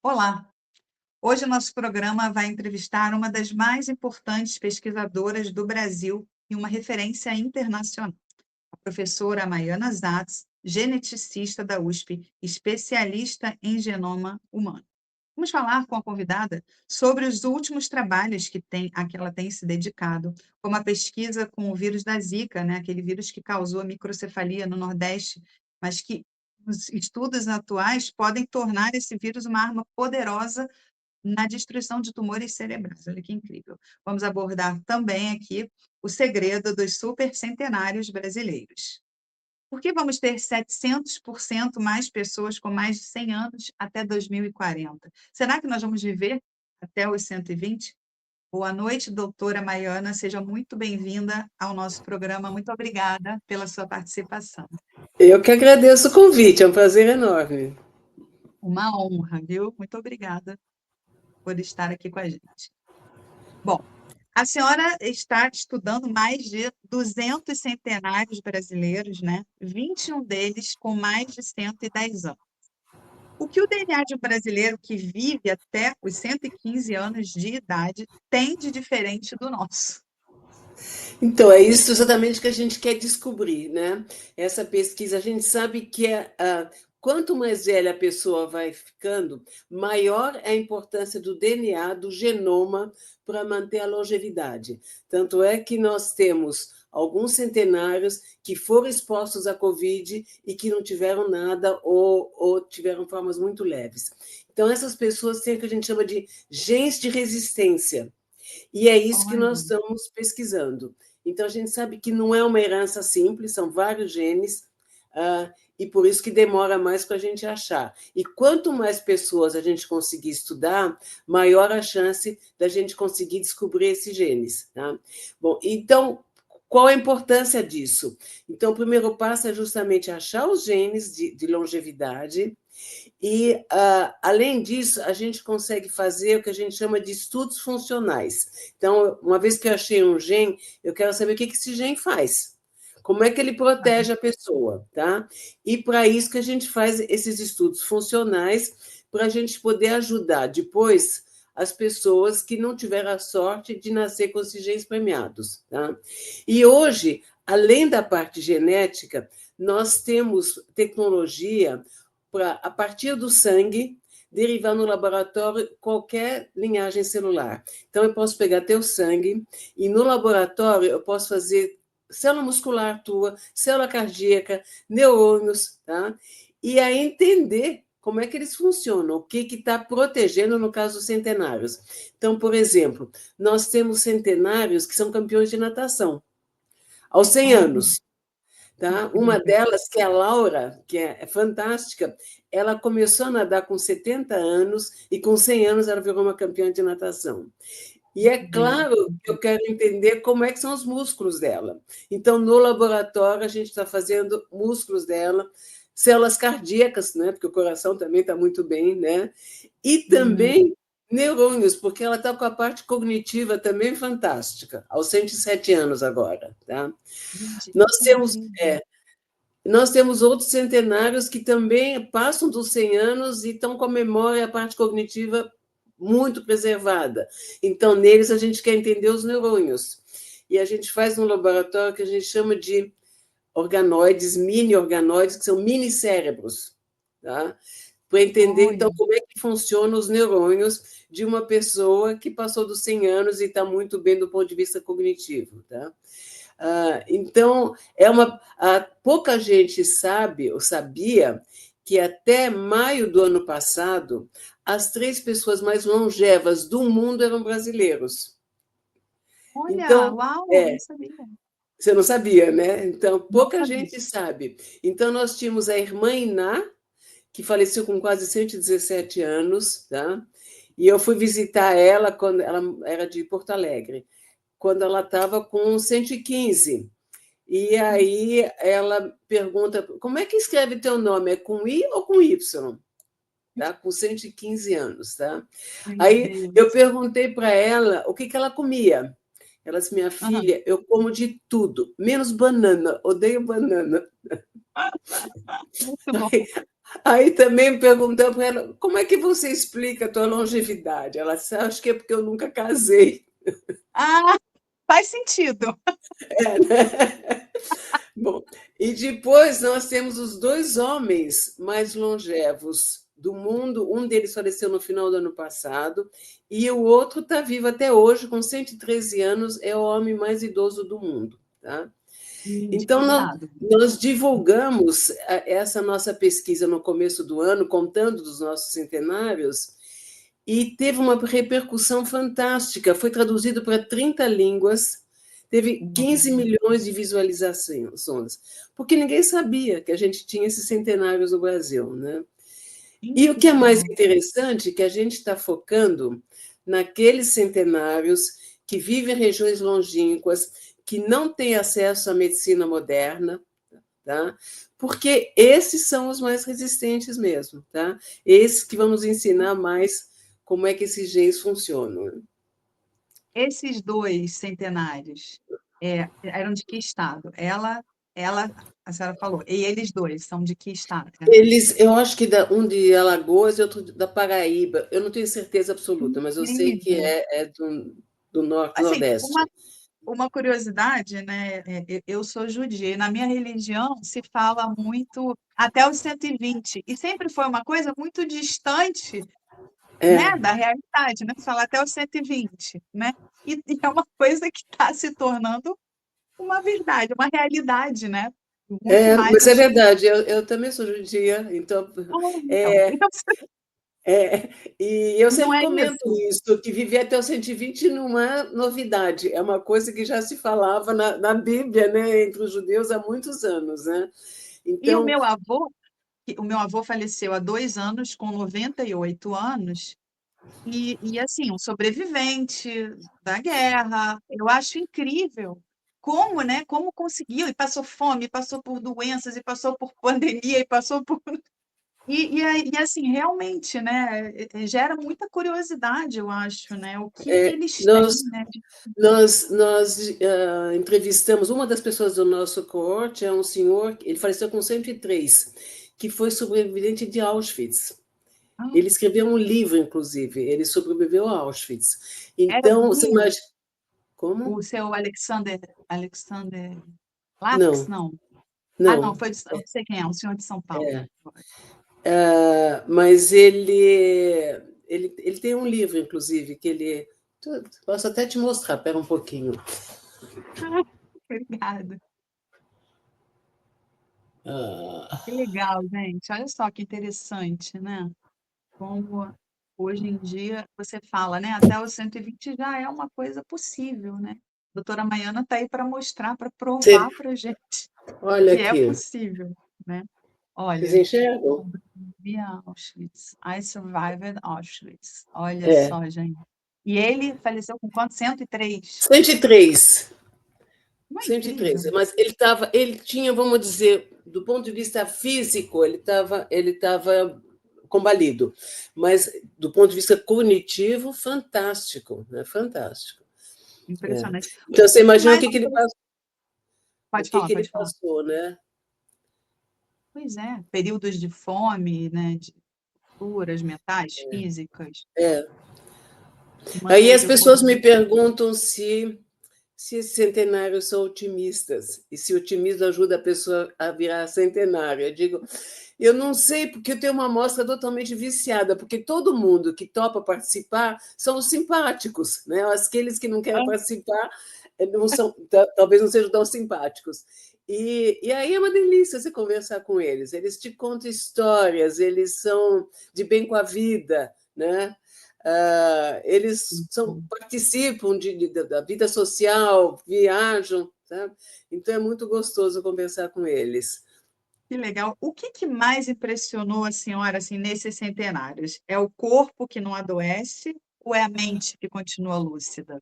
Olá! Hoje o nosso programa vai entrevistar uma das mais importantes pesquisadoras do Brasil e uma referência internacional, a professora Maiana Zatz, geneticista da USP, especialista em genoma humano. Vamos falar com a convidada sobre os últimos trabalhos a que ela tem se dedicado, como a pesquisa com o vírus da Zika, né, aquele vírus que causou a microcefalia no Nordeste, mas que os estudos atuais podem tornar esse vírus uma arma poderosa na destruição de tumores cerebrais. Olha que incrível. Vamos abordar também aqui o segredo dos supercentenários brasileiros. Por que vamos ter 700% mais pessoas com mais de 100 anos até 2040? Será que nós vamos viver até os 120? Boa noite, doutora Maiana. Seja muito bem-vinda ao nosso programa. Muito obrigada pela sua participação. Eu que agradeço o convite, é um prazer enorme. Uma honra, viu? Muito obrigada por estar aqui com a gente. Bom, a senhora está estudando mais de 200 centenários brasileiros, né? 21 deles com mais de 110 anos. O que o DNA de um brasileiro que vive até os 115 anos de idade tem de diferente do nosso? Então, é isso exatamente que a gente quer descobrir, né? Essa pesquisa, a gente sabe que quanto mais velha a pessoa vai ficando, maior é a importância do DNA, do genoma, para manter a longevidade. Tanto é que nós temos alguns centenários que foram expostos à Covid e que não tiveram nada ou tiveram formas muito leves. Então, essas pessoas têm o que a gente chama de genes de resistência. E é isso que Olha, nós estamos pesquisando. Então, a gente sabe que não é uma herança simples, são vários genes, e por isso que demora mais para a gente achar. E quanto mais pessoas a gente conseguir estudar, maior a chance da gente conseguir descobrir esses genes. Tá? Bom, então, qual a importância disso? Então, o primeiro passo é justamente achar os genes de longevidade. E, além disso, a gente consegue fazer o que a gente chama de estudos funcionais. Então, uma vez que eu achei um gene, eu quero saber o que esse gene faz. Como é que ele protege a pessoa, tá? E para isso que a gente faz esses estudos funcionais, para a gente poder ajudar depois as pessoas que não tiveram a sorte de nascer com esses genes premiados, tá? E hoje, além da parte genética, nós temos tecnologia para, a partir do sangue, derivar no laboratório qualquer linhagem celular. Então, eu posso pegar teu sangue e, no laboratório, eu posso fazer célula muscular tua, célula cardíaca, neurônios, tá? E aí entender como é que eles funcionam, o que está protegendo, no caso dos centenários. Então, por exemplo, nós temos centenários que são campeões de natação, aos 100 olha, anos. Tá? Uma incrível. delas, que é a Laura, que é fantástica, ela começou a nadar com 70 anos e com 100 anos ela virou uma campeã de natação. E é Incrível. claro que eu quero entender como é que são os músculos dela. Então, no laboratório, a gente está fazendo músculos dela, células cardíacas, né? Porque o coração também está muito bem, né? E Uhum. também neurônios, porque ela está com a parte cognitiva também fantástica, aos 107 anos agora. Tá? Gente, Nós que temos, incrível. nós temos outros centenários que também passam dos 100 anos e estão com a memória e a parte cognitiva muito preservada. Então, neles, a gente quer entender os neurônios. E a gente faz um laboratório que a gente chama de organoides, mini-organoides, que são mini-cérebros. Tá? Para entender, então, Olha, como é que funcionam os neurônios de uma pessoa que passou dos 100 anos e está muito bem do ponto de vista cognitivo. Tá? Então, pouca gente sabe ou sabia que até maio do ano passado, as 3 pessoas mais longevas do mundo eram brasileiros. olha, Então, uau, não sabia. você não sabia, né? Então, Não pouca sabia. gente sabe. Então, nós tínhamos a irmã Iná, que faleceu com quase 117 anos, tá? E eu fui visitar ela quando ela era de Porto Alegre, quando ela estava com 115. E aí ela pergunta, como é que escreve teu nome? É com I ou com Y? Tá? Com 115 anos. Tá? Meu Aí eu Deus. perguntei para ela o que ela comia. Ela disse, minha Aham. filha, eu como de tudo, menos banana, odeio banana. Muito bom. Aí também perguntando para ela, como é que você explica a tua longevidade? Ela disse, acho que é porque eu nunca casei. Ah, faz sentido. É, né? Bom, e depois nós temos os dois homens mais longevos do mundo. Um deles faleceu no final do ano passado e o outro está vivo até hoje, com 113 anos, é o homem mais idoso do mundo. Tá? Então, Disparado. nós divulgamos essa nossa pesquisa no começo do ano, contando dos nossos centenários, e teve uma repercussão fantástica. Foi traduzido para 30 línguas, teve 15 milhões de visualizações, porque ninguém sabia que a gente tinha esses centenários no Brasil. Né? E o que é mais Incrível. interessante é que a gente está focando naqueles centenários que vivem em regiões longínquas, que não têm acesso à medicina moderna, tá? Porque esses são os mais resistentes mesmo, tá? Esses que vão nos ensinar mais como é que esses genes funcionam. Esses dois centenários eram de que estado? Ela, a senhora falou, e eles dois são de que estado? Eles, eu acho que um de Alagoas e outro da Paraíba. Eu não tenho certeza absoluta, mas eu sei que Incrível. é do norte, Assim, nordeste. uma curiosidade, né? Eu sou judia, e na minha religião se fala muito até os 120, e sempre foi uma coisa muito distante, É, né, da realidade, né? Falar até os 120, né? E é uma coisa que está se tornando uma verdade, uma realidade, né? Muito mais mas é acho que. verdade, eu também sou judia, então Então, é, é, e eu não sempre é comento isso. isso, que viver até os 120 não é novidade, é uma coisa que já se falava na Bíblia, né, entre os judeus há muitos anos. Né? E Então, o meu avô faleceu há 2 anos, com 98 anos, e assim, um sobrevivente da guerra. Eu acho incrível como, né, como conseguiu, e passou fome, e passou por doenças, e passou por pandemia, e passou por. E assim, realmente, né, gera muita curiosidade, eu acho, né, o que que eles têm, nós, né? nós entrevistamos uma das pessoas do nosso coorte, é um senhor, ele faleceu com 103, que foi sobrevivente de Auschwitz. Ah, Ele escreveu um livro, inclusive, ele sobreviveu a Auschwitz. era Então, você vivo imagina. Como? o seu Alexander Lax, Não, não. Ah, não, não. foi eu sei quem é, o senhor de São Paulo. Mas ele tem um livro, inclusive, que ele. Posso até te mostrar, espera um pouquinho. Obrigada. Ah, Que legal, gente. Olha só que interessante, né? Como hoje em dia você fala, né? Até os 120 já é uma coisa possível, né? A doutora Maiana está aí para mostrar, para provar para gente olha que é aqui. possível, né? Vocês Olha, enxergam? sobrevivi a Auschwitz. I survived Auschwitz. Olha É. só, gente. E ele faleceu com quanto? 103. 103. Não é 103. incrível? Mas ele tinha, vamos dizer, do ponto de vista físico, ele estava combalido. Mas, do ponto de vista cognitivo, fantástico. Né? Fantástico. É. Impressionante. O Então, você que que imagina mais o pode que falar, que ele pode falar. passou, né? Pois é, períodos de fome, né, de torturas mentais, físicas, É. Aí as manteve o pessoas me corpo. perguntam se esses centenários são otimistas e se o otimismo ajuda a pessoa a virar centenário. Eu digo, eu não sei, porque eu tenho uma amostra totalmente viciada, porque todo mundo que topa participar são os simpáticos, né? Aqueles que não querem participar não são, talvez não sejam tão simpáticos. E aí é uma delícia você conversar com eles. Eles te contam histórias, eles são de bem com a vida, né? Eles participam da vida social, viajam, sabe? Então é muito gostoso conversar com eles. Que legal. O que que mais impressionou a senhora, assim, nesses centenários? É o corpo que não adoece ou é a mente que continua lúcida?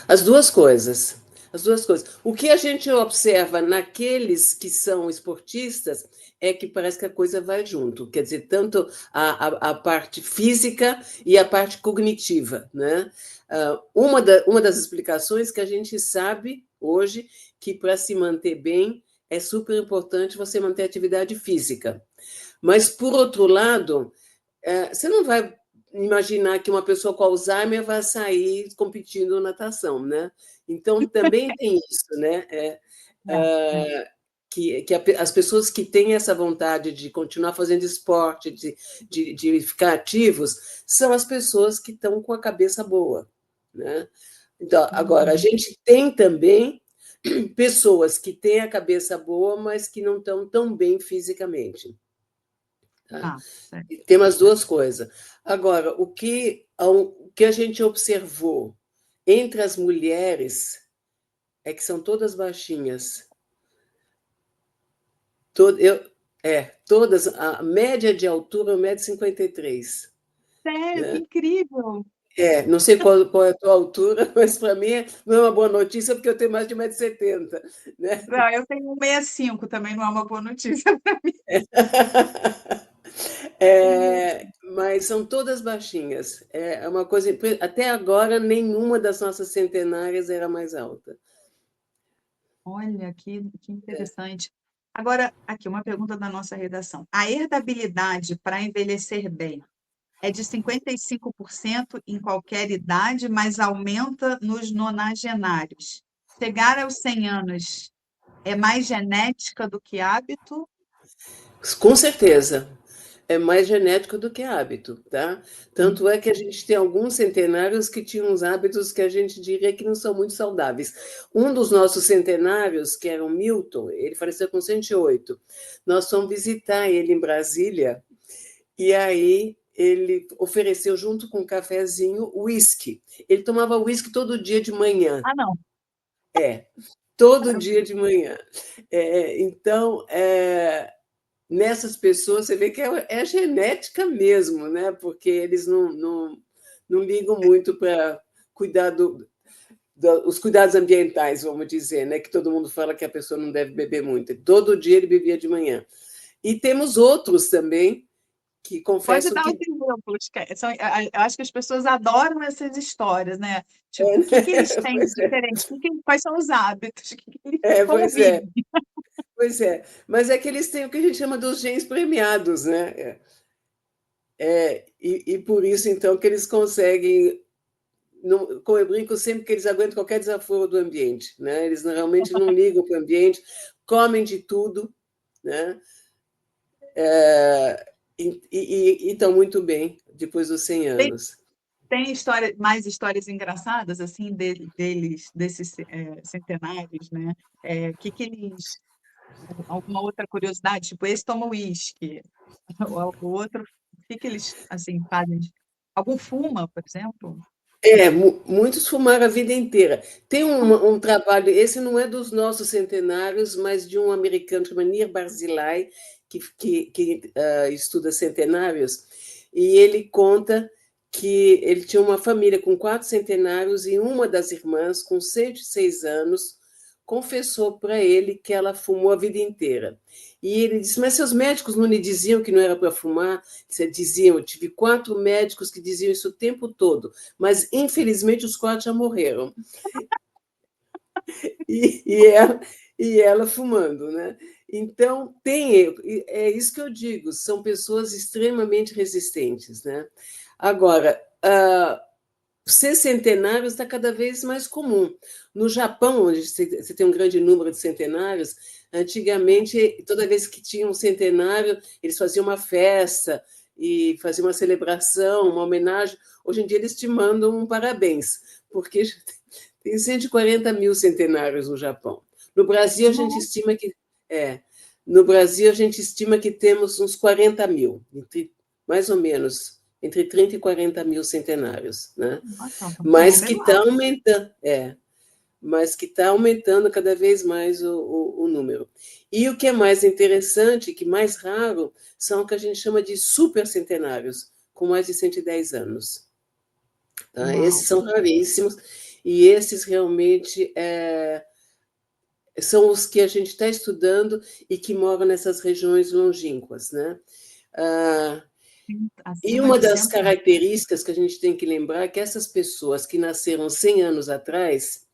As duas coisas. As duas coisas. O que a gente observa naqueles que são esportistas é que parece que a coisa vai junto, quer dizer, tanto a parte física e a parte cognitiva. Né? Uma das explicações que a gente sabe hoje que para se manter bem é super importante você manter atividade física. Mas, por outro lado, você não vai imaginar que uma pessoa com Alzheimer vai sair competindo natação, né? Então, também tem isso, né? É. As pessoas que têm essa vontade de continuar fazendo esporte, de ficar ativos, são as pessoas que estão com a cabeça boa, né? Então, agora, a Uhum. gente tem também pessoas que têm a cabeça boa, mas que não estão tão bem fisicamente. Tá? Tá, certo. Tem as duas coisas. Agora, o que a gente observou entre as mulheres é que são todas baixinhas. Todas, a média de altura é 1,53 m. Sério, que Né? incrível! Não sei qual é a tua altura, mas para mim não é uma boa notícia, porque eu tenho mais de 1,70 m. Né? Não, eu tenho 1,65 também, não é uma boa notícia para mim. Mas são todas baixinhas. É uma coisa. Até agora, nenhuma das nossas centenárias era mais alta. Olha, que interessante. Agora, aqui uma pergunta da nossa redação. A herdabilidade para envelhecer bem é de 55% em qualquer idade, mas aumenta nos nonagenários. Chegar aos 100 anos é mais genética do que hábito? Com certeza. É mais genético do que hábito, tá? Hum. Tanto é que a gente tem alguns centenários que tinham uns hábitos que a gente diria que não são muito saudáveis. Um dos nossos centenários, que era o Milton, ele faleceu com 108. Nós fomos visitar ele em Brasília, e aí ele ofereceu, junto com um cafezinho, uísque. Ele tomava uísque todo dia de manhã. Ah, não. Todo Claro. dia de manhã. Então, nessas pessoas, você vê que é genética mesmo, né? Porque eles não ligam muito para cuidar os cuidados ambientais, vamos dizer, né? Que todo mundo fala que a pessoa não deve beber muito. Todo dia ele bebia de manhã. E temos outros também que Pode confessam dar os que. exemplos, eu acho que as pessoas adoram essas histórias, né? Tipo, o que que eles têm de Pois é, diferente? Quais são os hábitos? Como pois é, vivem? pois é. Mas é que eles têm o que a gente chama dos genes premiados, né? E por isso, então, que eles conseguem. Como eu brinco sempre que eles aguentam qualquer desaforo do ambiente, né? Eles realmente não ligam para o ambiente, comem de tudo, né? E estão muito bem depois dos 100 Tem, anos. tem mais histórias engraçadas, assim, desses centenários, né? Que eles... Alguma outra curiosidade? Tipo, esse toma uísque, o outro, o que que eles, assim, fazem? Algum fuma, por exemplo? Muitos fumaram a vida inteira. Tem um trabalho, esse não é dos nossos centenários, mas de um americano chamado Nir Barzilai, que estuda centenários, e ele conta que ele tinha uma família com 4 centenários e uma das irmãs, com 106 anos, confessou para ele que ela fumou a vida inteira. E ele disse, mas seus médicos não lhe diziam que não era para fumar? Diziam, eu tive 4 médicos que diziam isso o tempo todo, mas infelizmente os 4 já morreram. E, e, ela, e ela fumando, né? Então, é isso que eu digo, são pessoas extremamente resistentes, né? Agora, ser centenário está cada vez mais comum. No Japão, onde você tem um grande número de centenários, antigamente, toda vez que tinha um centenário, eles faziam uma festa e faziam uma celebração, uma homenagem. Hoje em dia, eles te mandam um parabéns, porque tem 140 mil centenários no Japão. No Brasil, a gente estima que no Brasil a gente estima que temos uns 40 mil, mais ou menos entre 30 e 40 mil centenários, né? Nossa, um Mas que número está alto. aumentando, mas que está aumentando cada vez mais o número. E o que é mais interessante, que mais raro, são o que a gente chama de supercentenários, com mais de 110 anos. Tá? Uau. Esses são raríssimos, e esses realmente são os que a gente está estudando e que moram nessas regiões longínquas, né? E Acima uma de das 100 anos. características que a gente tem que lembrar é que essas pessoas que nasceram 100 anos atrás,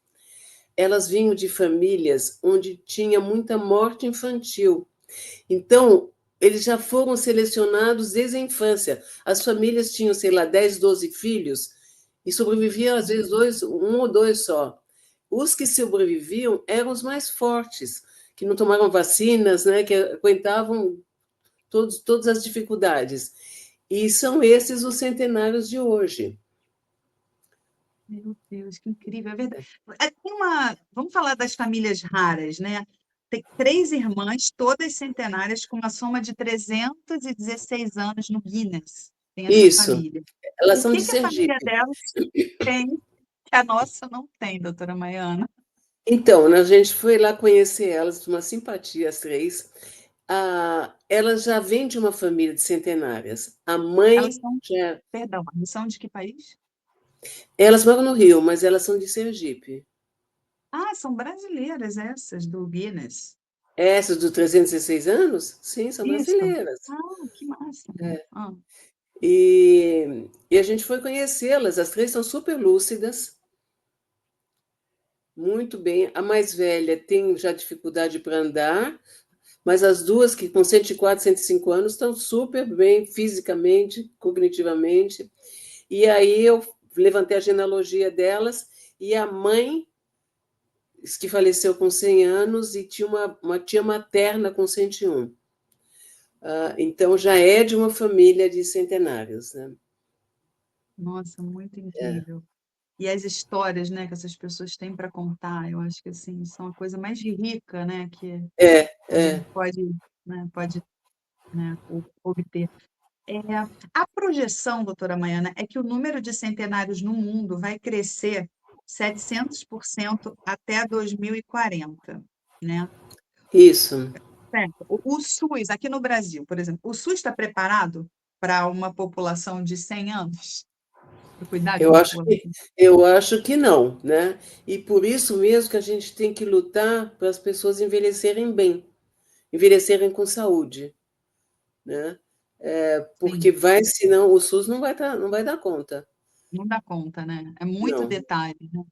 elas vinham de famílias onde tinha muita morte infantil. Então, eles já foram selecionados desde a infância. As famílias tinham, sei lá, 10, 12 filhos e sobreviviam, às vezes, um ou dois só. Os que sobreviviam eram os mais fortes, que não tomaram vacinas, né, que aguentavam todas as dificuldades. E são esses os centenários de hoje. Meu Deus, que incrível, é verdade. Vamos falar das famílias raras, né? Tem 3 irmãs, todas centenárias, com uma soma de 316 anos no Guinness. Tem essa Isso, família. elas O são que de que a família Sergipe. delas tem que a nossa não tem, doutora Maiana? Então, né, a gente foi lá conhecer elas, uma simpatia, as três. Elas já vêm de uma família de centenárias. A Elas mãe são, já. perdão, elas são de que país? Elas moram no Rio, mas elas são de Sergipe. Ah, são brasileiras essas, do Guinness. Essas dos 316 anos? Sim, são Isso. brasileiras. Ah, que massa. Ah, E a gente foi conhecê-las. As três são super lúcidas, muito bem. A mais velha tem já dificuldade para andar, mas as duas, que com 104, 105 anos, estão super bem fisicamente, cognitivamente. E aí eu levantei a genealogia delas, e a mãe, que faleceu com 100 anos, e tinha uma tia materna com 101. Então já é de uma família de centenários, né? nossa, muito É, incrível. E as histórias, né, que essas pessoas têm para contar, eu acho que assim, são a coisa mais rica, né, que é, a é. gente pode, né, obter. É, a projeção, doutora Maiana, é que o número de centenários no mundo vai crescer 700% até 2040, né? Isso. Certo. O SUS, aqui no Brasil, por exemplo, o SUS está preparado para uma população de 100 anos? Para cuidar de Eu uma acho população? que, eu acho que não, né? E por isso mesmo que a gente tem que lutar para as pessoas envelhecerem bem, envelhecerem com saúde, né? Porque Sim. senão o SUS não vai dar conta. Não dá conta, né? É muito Não. detalhe, né?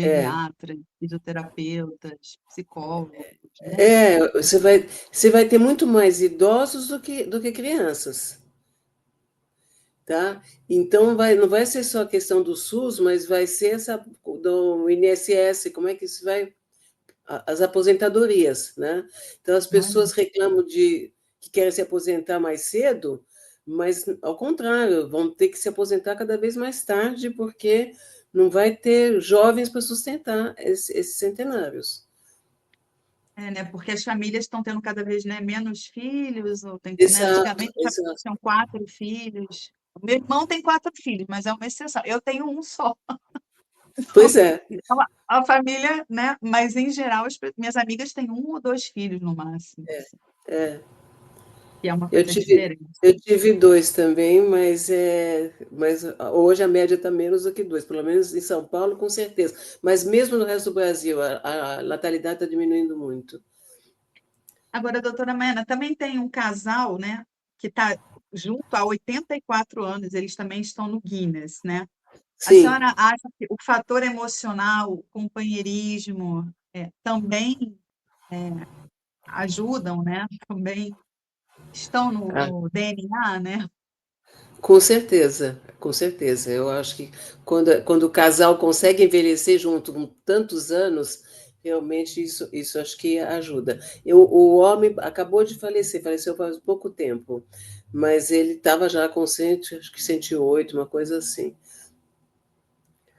É, Geriatras, fisioterapeutas, psicólogos, né? você vai ter muito mais idosos do que crianças, tá? Então não vai ser só a questão do SUS, mas vai ser essa do INSS, como é que isso vai as aposentadorias, né? Então as Olha, pessoas reclamam de que querem se aposentar mais cedo, mas ao contrário, vão ter que se aposentar cada vez mais tarde, porque não vai ter jovens para sustentar esses centenários. né? Porque as famílias estão tendo cada vez, né, menos filhos, ou tem, né? Exato, Antigamente já exato. tinham 4 filhos. O meu irmão tem 4 filhos, mas é uma exceção. Eu tenho um só. Pois é, Então, a família, né? Mas em geral, minhas amigas têm 1 ou 2 filhos no máximo, assim, é. que é uma Eu coisa tive, diferente. eu tive dois também, mas hoje a média está menos do que dois, pelo menos em São Paulo, com certeza. Mas mesmo no resto do Brasil, a natalidade está diminuindo muito. Agora, doutora Maiana, também tem um casal, né, que está junto há 84 anos, eles também estão no Guinness, né? A Sim. senhora acha que o fator emocional, o companheirismo, também ajudam, né? Também estão no DNA, né? Com certeza, com certeza. Eu acho que quando o casal consegue envelhecer junto com tantos anos, realmente isso acho que ajuda. O homem acabou de falecer, faleceu faz pouco tempo, mas ele estava já com acho que 108, uma coisa assim.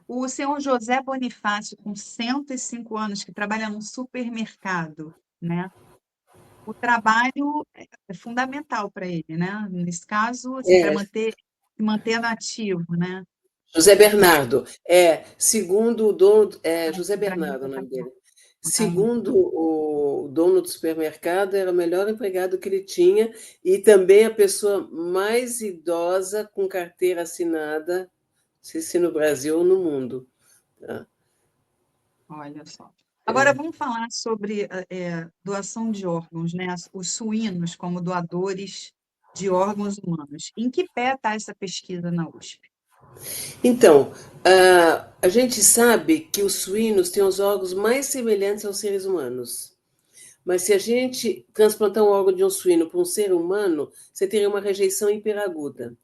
O senhor José Bonifácio, com 105 anos, que trabalha num supermercado, né? O trabalho é fundamental para ele, né? Nesse caso, assim, para É, se manter ativo, né? José Bernardo, segundo o dono, José Para mim, Bernardo é o nome dele. tá Segundo o dono do supermercado, era o melhor empregado que ele tinha e também a pessoa mais idosa com carteira assinada, não sei se no Brasil ou no mundo. Tá? olha só. Agora vamos falar sobre doação de órgãos, né? Os suínos como doadores de órgãos humanos. Em que pé está essa pesquisa na USP? Então, a gente sabe que os suínos têm os órgãos mais semelhantes aos seres humanos. Mas se a gente transplantar um órgão de um suíno para um ser humano, você teria uma rejeição hiperaguda.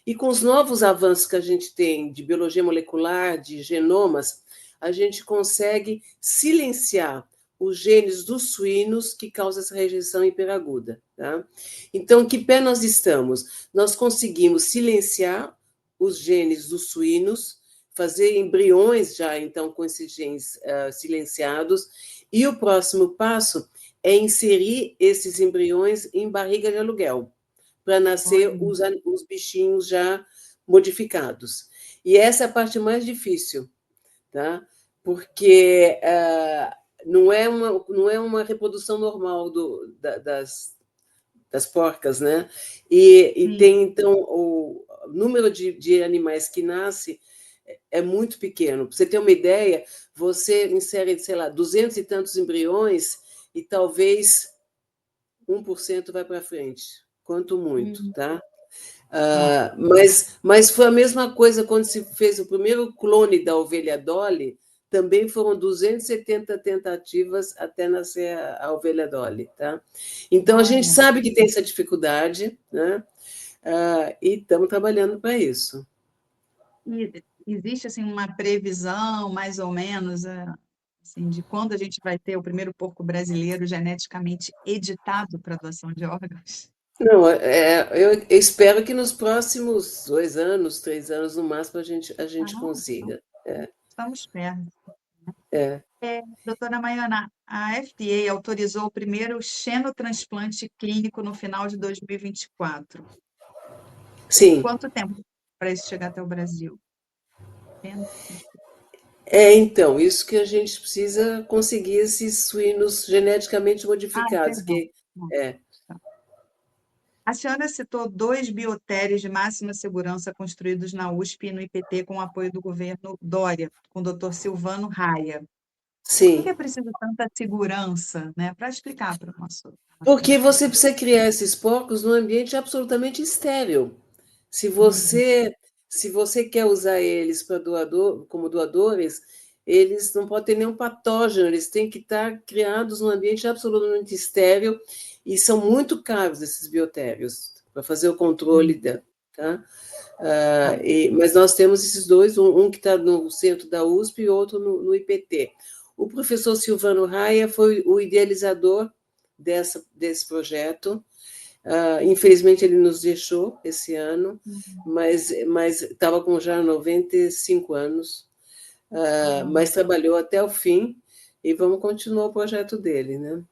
E com os novos avanços que a gente tem de biologia molecular, de genomas, a gente consegue silenciar os genes dos suínos que causam essa rejeição hiperaguda. Tá? Então, que pé nós estamos? Nós conseguimos silenciar os genes dos suínos, fazer embriões já, então, com esses genes silenciados, e o próximo passo é inserir esses embriões em barriga de aluguel, para nascer os bichinhos já modificados. E essa é a parte mais difícil, tá? Porque não é uma reprodução normal das porcas, né? E tem, então, o número de animais que nasce é muito pequeno. Para você ter uma ideia, você insere, sei lá, 200 e tantos embriões e talvez 1% vai para frente, quanto muito, tá? Mas foi a mesma coisa quando se fez o primeiro clone da ovelha Dolly, também foram 270 tentativas até nascer a ovelha Dolly, tá? Então, a gente sabe que tem essa dificuldade, né? E estamos trabalhando para isso. E existe assim uma previsão, mais ou menos, assim, de quando a gente vai ter o primeiro porco brasileiro geneticamente editado para doação de órgãos? Não, eu espero que nos próximos 2 anos, 3 anos, no máximo, a gente consiga. Estamos perto. É. Doutora Maiana, a FDA autorizou o primeiro xenotransplante clínico no final de 2024. Sim. Quanto tempo para isso chegar até o Brasil? Então, isso que a gente precisa conseguir esses suínos geneticamente modificados, Perdão. que A senhora citou 2 biotérios de máxima segurança construídos na USP e no IPT com o apoio do governo Dória, com o Dr. Silvano Raia. Por que sim, é preciso tanta segurança, né? Para explicar para o nosso porque você precisa criar esses porcos num ambiente absolutamente estéril. Se você quer usar eles para como doadores, eles não podem ter nenhum patógeno, eles têm que estar criados num ambiente absolutamente estéril e são muito caros esses biotérios para fazer o controle tá? Mas nós temos esses dois, um que está no centro da USP e outro no IPT. O professor Silvano Raia foi o idealizador desse projeto. Infelizmente, ele nos deixou esse ano, mas estava com já 95 anos, mas trabalhou até o fim e vamos continuar o projeto dele, né?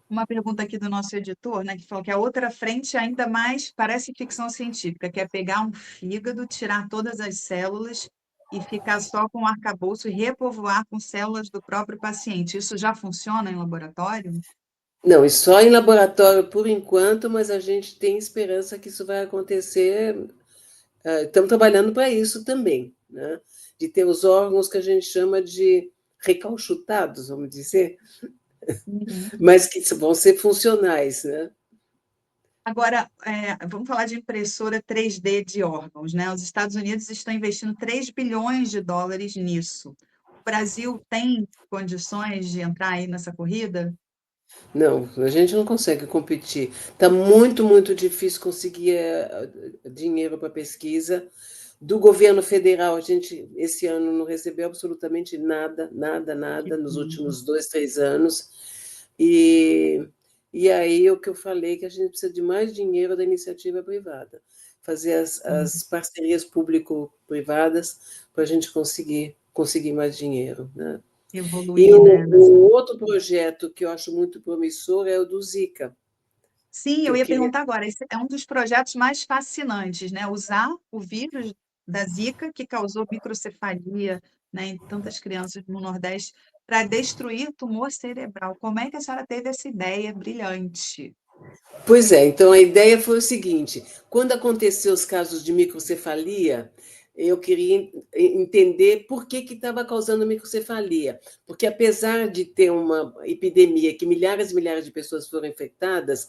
Uma pergunta aqui do nosso editor, né, que falou que a outra frente ainda mais parece ficção científica, que é pegar um fígado, tirar todas as células e ficar só com o arcabouço e repovoar com células do próprio paciente. Isso já funciona em laboratório? Não, e só em laboratório por enquanto, mas a gente tem esperança que isso vai acontecer. Estamos trabalhando para isso também, né? De ter os órgãos que a gente chama de recalchutados, vamos dizer, mas que vão ser funcionais, né? Agora, vamos falar de impressora 3D de órgãos, né? Os Estados Unidos estão investindo 3 bilhões de dólares nisso. O Brasil tem condições de entrar aí nessa corrida? Não, a gente não consegue competir. Está muito, muito difícil conseguir dinheiro para pesquisa. Do governo federal, a gente, esse ano, não recebeu absolutamente nada, nada, nada, nos últimos 2, 3 anos. E aí, o que eu falei, que a gente precisa de mais dinheiro da iniciativa privada. Fazer as parcerias público-privadas para a gente conseguir mais dinheiro, né? E Evoluir, né? o outro projeto que eu acho muito promissor é o do Zika. Sim, Que eu eu ia queria... perguntar agora. Esse é um dos projetos mais fascinantes, né? Usar o vírus da Zika, que causou microcefalia, né, em tantas crianças no Nordeste, para destruir o tumor cerebral. Como é que a senhora teve essa ideia brilhante? Pois é, então a ideia foi o seguinte: quando aconteceu os casos de microcefalia, eu queria entender por que estava causando microcefalia. Porque apesar de ter uma epidemia que milhares e milhares de pessoas foram infectadas,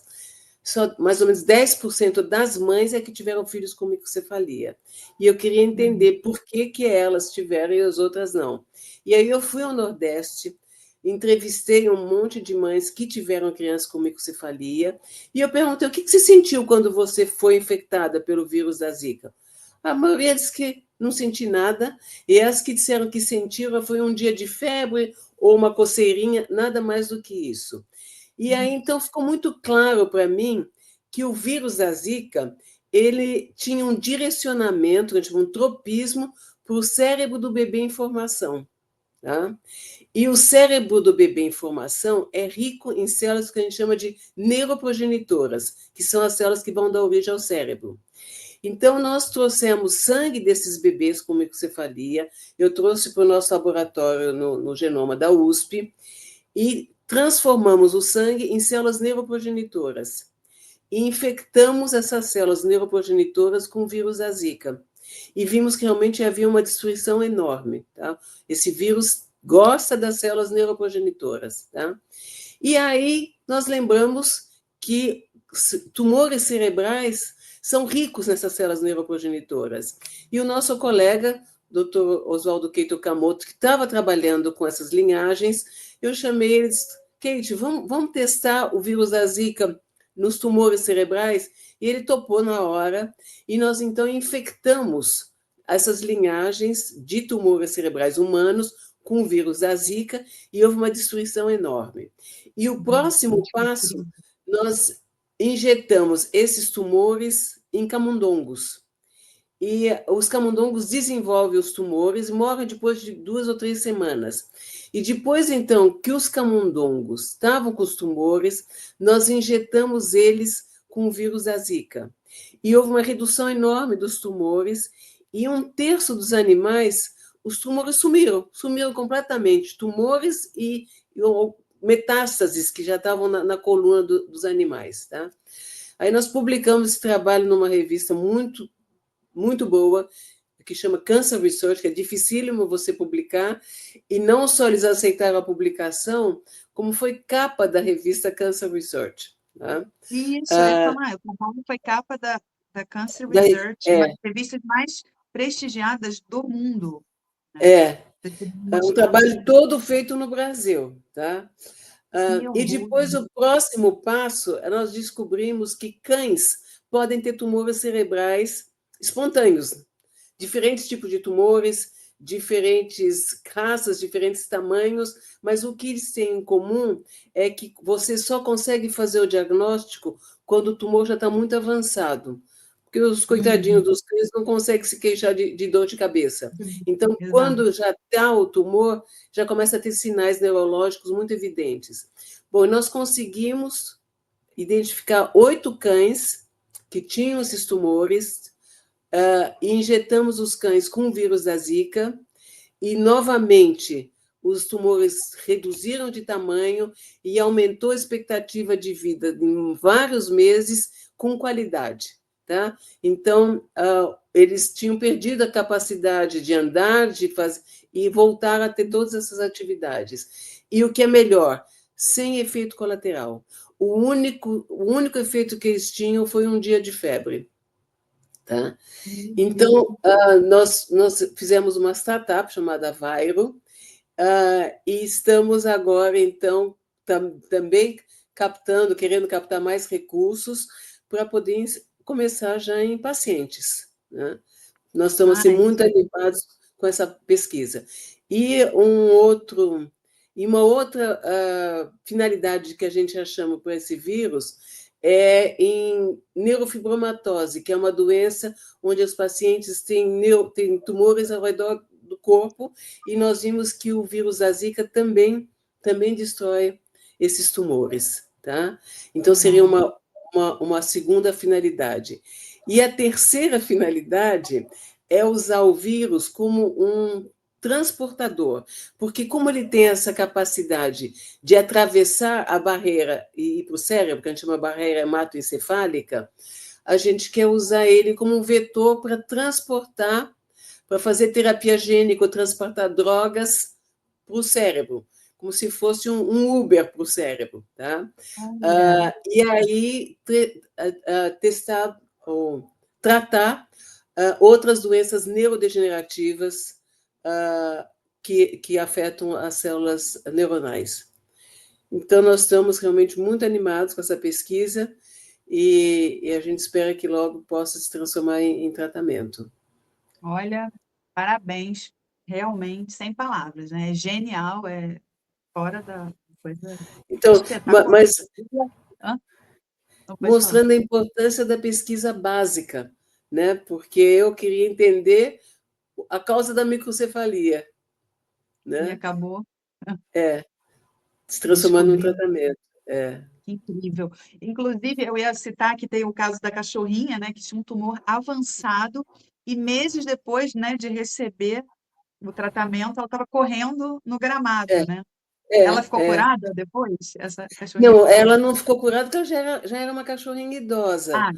só mais ou menos 10% das mães é que tiveram filhos com microcefalia. E eu queria entender por que elas tiveram e as outras não. E aí eu fui ao Nordeste, entrevistei um monte de mães que tiveram crianças com microcefalia, e eu perguntei, o que você sentiu quando você foi infectada pelo vírus da Zika? A maioria disse que não senti nada, e as que disseram que sentiram foi um dia de febre ou uma coceirinha, nada mais do que isso. E aí, então, ficou muito claro para mim que o vírus da Zika, ele tinha um direcionamento, um tropismo para o cérebro do bebê em formação. Tá? E o cérebro do bebê em formação é rico em células que a gente chama de neuroprogenitoras, que são as células que vão dar origem ao cérebro. Então, nós trouxemos sangue desses bebês com microcefalia, eu trouxe para o nosso laboratório no genoma da USP, e transformamos o sangue em células neuroprogenitoras. E infectamos essas células neuroprogenitoras com o vírus da Zika. E vimos que realmente havia uma destruição enorme. Tá? Esse vírus gosta das células neuroprogenitoras. Tá? E aí nós lembramos que tumores cerebrais são ricos nessas células neuroprogenitoras. E o nosso colega, Dr. Oswaldo Keito Okamoto, que estava trabalhando com essas linhagens, eu chamei eles, Kate, vamos testar o vírus da Zika nos tumores cerebrais? E ele topou na hora, e nós então infectamos essas linhagens de tumores cerebrais humanos com o vírus da Zika, e houve uma destruição enorme. E o próximo passo, nós injetamos esses tumores em camundongos. E os camundongos desenvolvem os tumores e morrem depois de 2 ou 3 semanas. E depois, então, que os camundongos estavam com os tumores, nós injetamos eles com o vírus da Zika. E houve uma redução enorme dos tumores, e 1/3 dos animais, os tumores sumiram completamente. Tumores e metástases que já estavam na coluna dos animais. Tá? Aí nós publicamos esse trabalho numa revista muito boa, que chama Cancer Research, que é dificílimo você publicar, e não só eles aceitaram a publicação, como foi capa da revista Cancer Research. Tá? Isso, eu ia falar, o Paulo foi capa da Cancer Research, uma das revistas mais prestigiadas do mundo. Né? É um trabalho todo feito no Brasil. Tá? E depois, o próximo passo, nós descobrimos que cães podem ter tumores cerebrais espontâneos, diferentes tipos de tumores, diferentes raças, diferentes tamanhos, mas o que eles têm em comum é que você só consegue fazer o diagnóstico quando o tumor já está muito avançado, porque os coitadinhos dos cães não conseguem se queixar de dor de cabeça. Então, quando já está o tumor, já começa a ter sinais neurológicos muito evidentes. Bom, nós conseguimos identificar 8 cães que tinham esses tumores, e injetamos os cães com o vírus da Zika, e, novamente, os tumores reduziram de tamanho e aumentou a expectativa de vida em vários meses com qualidade. Tá? Então, eles tinham perdido a capacidade de andar, de fazer, e voltaram a ter todas essas atividades. E o que é melhor, sem efeito colateral. O único efeito que eles tinham foi um dia de febre. Tá? Então, nós fizemos uma startup chamada Vairo, e estamos agora, então, também querendo captar mais recursos para poder começar já em pacientes. Né? Nós estamos assim, muito animados com essa pesquisa. E uma outra finalidade que a gente já chama para esse vírus é em neurofibromatose, que é uma doença onde os pacientes têm tumores ao redor do corpo, e nós vimos que o vírus da Zika também destrói esses tumores. Tá? Então, seria uma segunda finalidade. E a terceira finalidade é usar o vírus como um transportador, porque como ele tem essa capacidade de atravessar a barreira e ir para o cérebro, que a gente chama barreira hematoencefálica, a gente quer usar ele como um vetor para transportar, para fazer terapia gênica, transportar drogas para o cérebro, como se fosse um Uber para o cérebro, tá? Olha, E aí testar ou tratar outras doenças neurodegenerativas que afetam as células neuronais. Então, nós estamos realmente muito animados com essa pesquisa e a gente espera que logo possa se transformar em tratamento. olha, parabéns, realmente, sem palavras, né? É genial, é fora da coisa Então, espetacular. mas Hã? Não pode falar. mostrando a importância da pesquisa básica, né? Porque eu queria entender a causa da microcefalia, E né? acabou É, se transformando num descobrindo. tratamento. É, Que incrível. Inclusive, eu ia citar que tem o caso da cachorrinha, né, que tinha um tumor avançado e meses depois, né, de receber o tratamento, ela estava correndo no gramado, é, né? Ela ficou é. curada depois? Essa cachorrinha Não, ficou? ela não ficou curada porque ela já era uma cachorrinha idosa, Ah,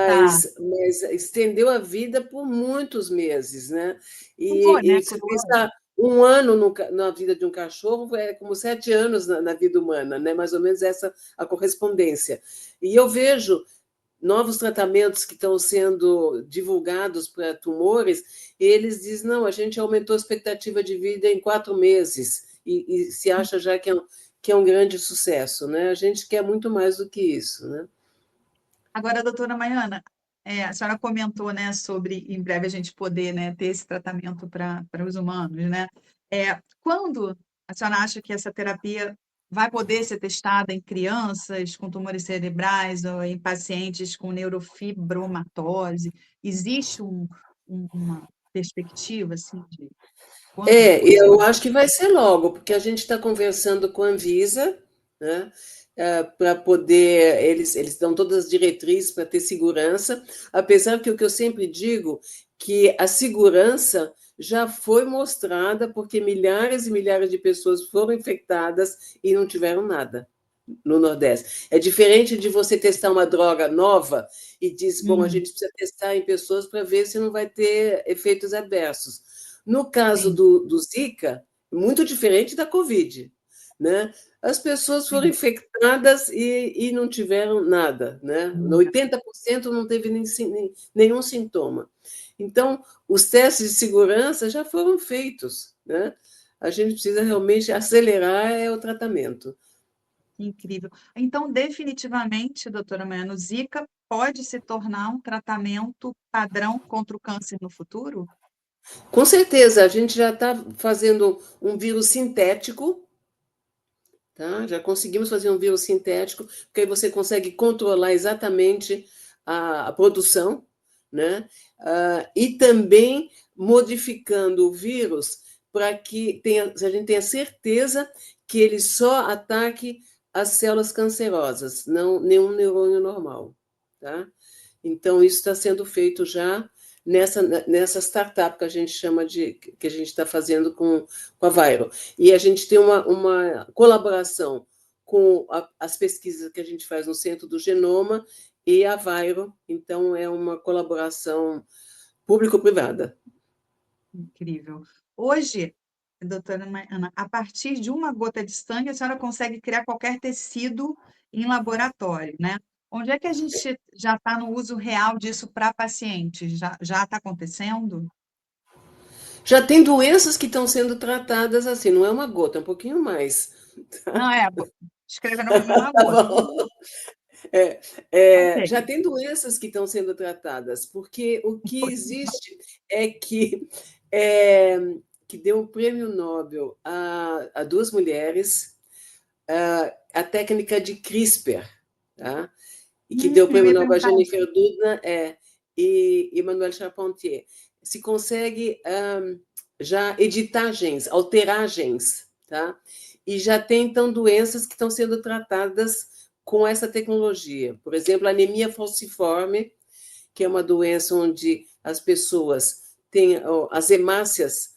tá. mas estendeu a vida por muitos meses, né? Curou, né? E se Curou. pensar um ano na vida de um cachorro é como 7 anos na vida humana, né? Mais ou menos essa a correspondência. E eu vejo novos tratamentos que estão sendo divulgados para tumores, eles dizem, não, a gente aumentou a expectativa de vida em 4 meses, e se acha já que é um grande sucesso, né? A gente quer muito mais do que isso, né? Agora, doutora Maiana, a senhora comentou, né, sobre em breve a gente poder, né, ter esse tratamento para os humanos, né? Quando a senhora acha que essa terapia vai poder ser testada em crianças com tumores cerebrais ou em pacientes com neurofibromatose? Existe uma perspectiva, assim, de quando isso Eu pode acho que vai ser logo, porque a gente está conversando com a Anvisa, né, para poder. Eles dão todas as diretrizes para ter segurança, apesar que o que eu sempre digo, que a segurança já foi mostrada, porque milhares e milhares de pessoas foram infectadas e não tiveram nada no Nordeste. É diferente de você testar uma droga nova e diz, bom, a Hum, gente precisa testar em pessoas para ver se não vai ter efeitos adversos. No caso sim, do Zika, muito diferente da Covid, né? As pessoas foram sim. infectadas e não tiveram nada, né? 80% não teve nenhum sintoma. Então, os testes de segurança já foram feitos, né? A gente precisa realmente acelerar o tratamento. Incrível. Então, definitivamente, doutora Maiana, o Zika pode se tornar um tratamento padrão contra o câncer no futuro? Com certeza, a gente já está fazendo um vírus sintético, tá? Já conseguimos fazer um vírus sintético, porque aí você consegue controlar exatamente a produção, né? E também modificando o vírus para que a gente tenha certeza que ele só ataque as células cancerosas, não nenhum neurônio normal, tá? Então, isso está sendo feito já nessa startup que a gente chama que a gente está fazendo com a Viro. E a gente tem uma colaboração com as pesquisas que a gente faz no Centro do Genoma e a Viro, então é uma colaboração público-privada. Incrível. Hoje, doutora Ana, a partir de uma gota de sangue, a senhora consegue criar qualquer tecido em laboratório, né? Onde é que a gente já está no uso real disso para pacientes? Já está acontecendo? Já tem doenças que estão sendo tratadas assim, não é uma gota, é um pouquinho mais. Não, escreva numa Tá gota. bom? É, Ok. já tem doenças que estão sendo tratadas, porque o que existe é é, que deu um prêmio Nobel a duas mulheres, a técnica de CRISPR, tá? E que deu o Eu prêmio ia Nobel a perguntar Jennifer Doudna e Emmanuel Charpentier. Se consegue já editar genes, alterar genes, tá? E já tem, então, doenças que estão sendo tratadas com essa tecnologia. Por exemplo, a anemia falciforme, que é uma doença onde as pessoas têm as hemácias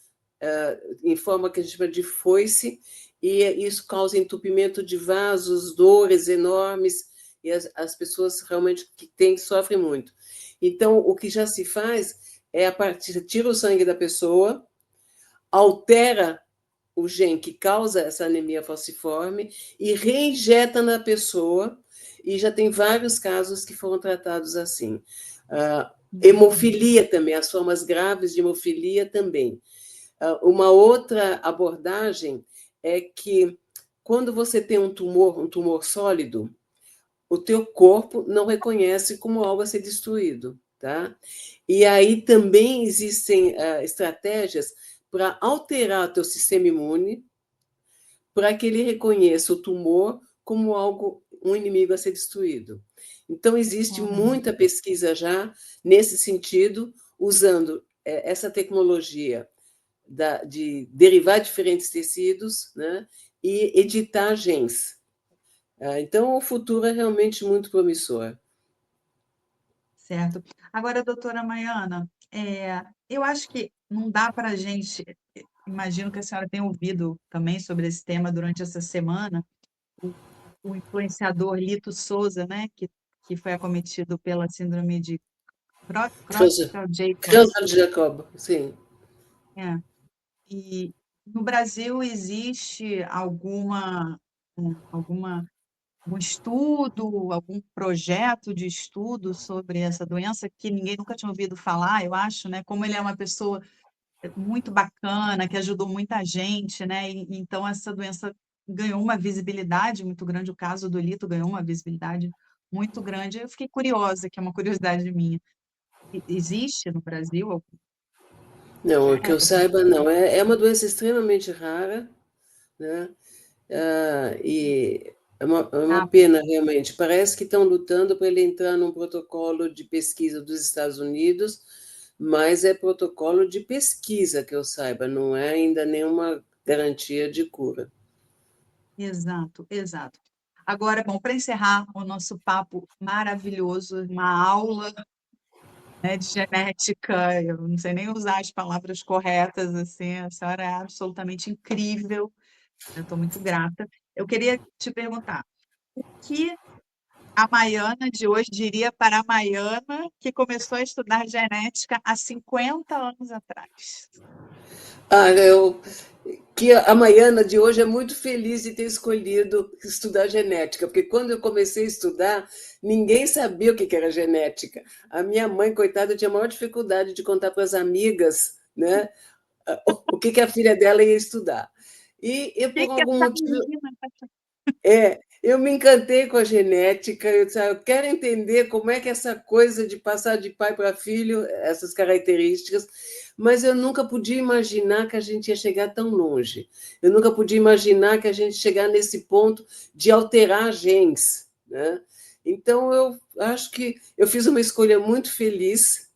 em forma que a gente chama de foice, e isso causa entupimento de vasos, dores enormes, e as pessoas realmente que têm sofrem muito. Então, o que já se faz é a partir tira o sangue da pessoa, altera o gene que causa essa anemia falciforme e reinjeta na pessoa, e já tem vários casos que foram tratados assim. Hemofilia também, as formas graves de hemofilia também. Uma outra abordagem é que quando você tem um tumor sólido, o teu corpo não reconhece como algo a ser destruído, tá? E aí também existem estratégias para alterar o teu sistema imune, para que ele reconheça o tumor como algo, um inimigo a ser destruído. Então, existe muita pesquisa já nesse sentido, usando essa tecnologia de derivar diferentes tecidos, né, e editar genes. Então, o futuro é realmente muito promissor. Certo. Agora, doutora Maiana, eu acho que não dá para a gente. Imagino que a senhora tenha ouvido também sobre esse tema durante essa semana, o, o influenciador Lito Souza, né, que foi acometido pela síndrome de Creutzfeldt-Jakob. Creutzfeldt-Jakob, sim. É. E no Brasil existe algum estudo, algum projeto de estudo sobre essa doença que ninguém nunca tinha ouvido falar, eu acho, né? Como ele é uma pessoa muito bacana, que ajudou muita gente, né? Então essa doença ganhou uma visibilidade muito grande, o caso do Lito ganhou uma visibilidade muito grande. Eu fiquei curiosa, que é uma curiosidade minha. Existe no Brasil algum Não, que eu projeto? saiba, não. É uma doença extremamente rara, né? E é uma Ah, pena, realmente. Parece que estão lutando para ele entrar num protocolo de pesquisa dos Estados Unidos, mas é protocolo de pesquisa, que eu saiba, não é ainda nenhuma garantia de cura. exato, exato. Agora, bom, para encerrar o nosso papo maravilhoso, uma aula, né, de genética, eu não sei nem usar as palavras corretas, assim, a senhora é absolutamente incrível, eu estou muito grata. Eu queria te perguntar, o que a Maiana de hoje diria para a Maiana que começou a estudar genética há 50 anos atrás? Que a Maiana de hoje é muito feliz de ter escolhido estudar genética, porque quando eu comecei a estudar, ninguém sabia o que era genética. A minha mãe, coitada, tinha a maior dificuldade de contar para as amigas, né, o que a filha dela ia estudar. E eu, O que por que algum essa motivo, menina está eu me encantei com a genética, eu disse, eu quero entender como é que essa coisa de passar de pai para filho, essas características, mas eu nunca podia imaginar que a gente ia chegar tão longe. Eu nunca podia imaginar que a gente chegar nesse ponto de alterar genes, né? Então, eu acho que eu fiz uma escolha muito feliz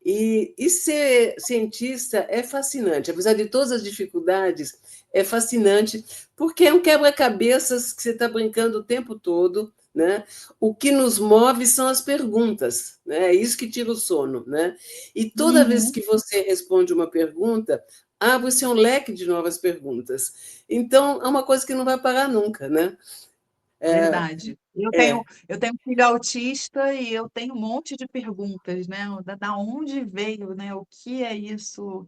e ser cientista é fascinante, apesar de todas as dificuldades, é fascinante, porque é um quebra-cabeças que você está brincando o tempo todo, né? O que nos move são as perguntas, né? É isso que tira o sono, né? E toda vez Uhum, que você responde uma pergunta, abre-se um leque de novas perguntas. Então, é uma coisa que não vai parar nunca, né? verdade. É. Eu tenho um filho autista e eu tenho um monte de perguntas, né? Da onde veio, né? O que é isso?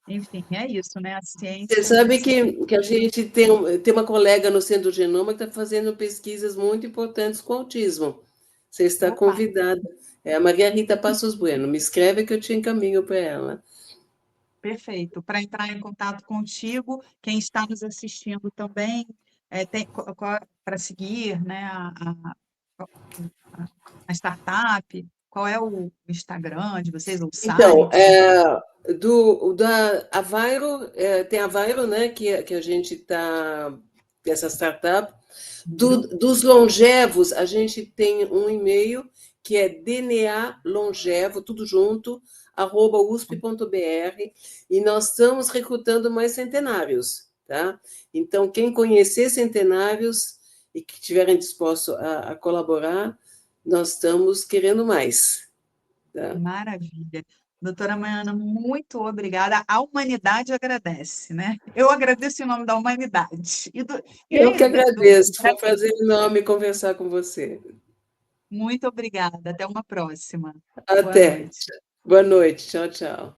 Enfim, é isso, né? A Você ciência sabe precisa. que a gente tem uma colega no Centro Genoma que está fazendo pesquisas muito importantes com autismo. Você está Opa, convidada. É a Maria Rita Passos Bueno. Me escreve que eu te encaminho para ela. perfeito. Para entrar em contato contigo, quem está nos assistindo também, para seguir, né, a startup, qual é o Instagram de vocês, ou o Então, site? da Avairo, tem a Avairo, né, que a gente está, essa startup. Miro? Dos longevos, a gente tem um e-mail que é DNA longevo, tudo junto, @usp.br, e nós estamos recrutando mais centenários, tá? Então, quem conhecer centenários e que estiverem dispostos a colaborar, nós estamos querendo mais, tá? Maravilha. Doutora Maiana, muito obrigada. A humanidade agradece, né? Eu agradeço em nome da humanidade. Eu que Do agradeço, foi um Brasil. prazer enorme conversar com você. Muito obrigada. Até uma próxima. Boa Até. noite. Boa noite. Tchau, tchau.